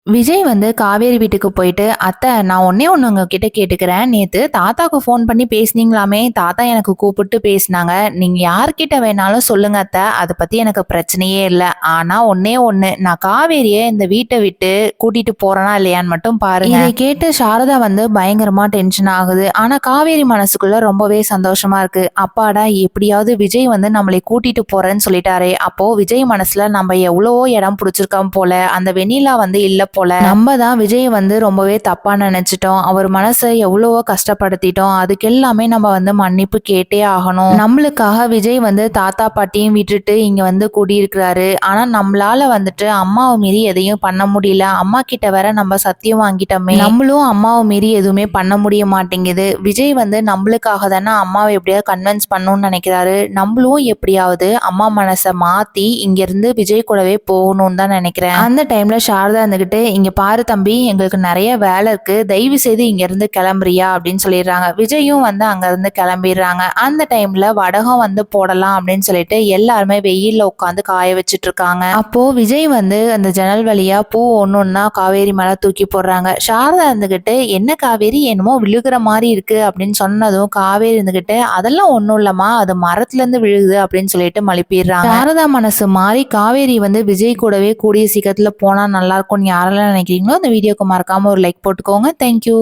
விஜய் வந்து காவேரி வீட்டுக்கு போயிட்டு, "அத்தை நான் ஒண்ணே ஒண்ணு உங்ககிட்ட கேட்டுக்கிறேன். நேத்து தாத்தாக்கு ஃபோன் பண்ணி பேசுனீங்களாமே, தாத்தா எனக்கு கூப்பிட்டு பேசினாங்க. நீங்க யார்கிட்ட வேணாலும் சொல்லுங்க அத்தை. அத பத்தி எனக்கு பிரச்சனையே இல்ல. ஆனா ஒண்ணே ஒண்ணு, நான் காவேரிய இந்த வீட்ட விட்டு கூட்டிட்டு போறேனா இல்லையான்னு மட்டும் பாருங்க." இதை கேட்டு சாரதா வந்து பயங்கரமா டென்ஷன் ஆகுது. ஆனா காவேரி மனசுக்குள்ள ரொம்பவே சந்தோஷமா இருக்கு. அப்பாடா எப்படியாவது விஜய் வந்து நம்மளை கூட்டிட்டு போறேன்னு சொல்லிட்டாரே. அப்போ விஜய் மனசுல நம்ம எவ்வளவோ இடம் பிடிச்சிருக்கோம் போல. அந்த வெண்ணிலா வந்து இல்ல போல. நம்ம தான் விஜய் வந்து ரொம்பவே தப்பா நினைச்சிட்டோம். அவர் மனசை எவ்வளவோ கஷ்டப்படுத்திட்டோம். அதுக்கு எல்லாமே நம்ம வந்து மன்னிப்பு கேட்டே ஆகணும். நம்மளுக்காக விஜய் வந்து தாத்தா பாட்டியும் விட்டுட்டு இங்க வந்து குடியிருக்கிறாரு. ஆனா நம்மளால வந்துட்டு அம்மாவை மீறி எதையும் பண்ண முடியல. அம்மா கிட்ட வேற நம்ம சத்தியம் வாங்கிட்டோமே. நம்மளும் அம்மாவை மீறி எதுவுமே பண்ண முடிய மாட்டேங்குது. விஜய் வந்து நம்மளுக்காக தானே அம்மாவை எப்படியாவது கன்வின்ஸ் பண்ணணும்னு நினைக்கிறாரு. நம்மளும் எப்படியாவது அம்மா மனசை மாத்தி இங்க இருந்து விஜய் கூடவே போகணும்னு தான் நினைக்கிறேன். அந்த டைம்ல சாரதா இருந்துகிட்டு, "இங்க பாரு தம்பி, எங்களுக்கு நிறைய வேலை இருக்கு. தயவு செய்து இங்க இருந்து கிளம்புறியா?" அப்படின்னு சொல்லிடுறாங்க. விஜயும் வந்து அங்க இருந்து கிளம்பிடுறாங்க. அந்த டைம்ல வடகம் வந்து போடலாம் அப்படின்னு சொல்லிட்டு எல்லாருமே வெயில்ல உட்காந்து காய வச்சுட்டு இருக்காங்க. அப்போ விஜய் வந்து அந்த ஜன்னல் வழியா பூ ஒன்னொன்னா காவேரி மேல தூக்கி போடுறாங்க. சாரதா இருந்துகிட்டு, "என்ன காவேரி, என்னமோ விழுகிற மாதிரி இருக்கு" அப்படின்னு சொன்னதும் காவேரி இருந்துகிட்டு, "அதெல்லாம் ஒண்ணும் இல்லம்மா, அது மரத்துல இருந்து விழுகுது" அப்படின்னு சொல்லிட்டு மழுப்பிடுறாங்க. சாரதா மனசு மாறி காவேரி வந்து விஜய் கூடவே கூடிய சீக்கிரத்துல போனா நல்லா இருக்கும்னு யாரெல்லாம் நினைக்கிறீங்களோ அந்த வீடியோக்கு மறக்காம ஒரு லைக் போட்டுக்கோங்க. தேங்க்யூ.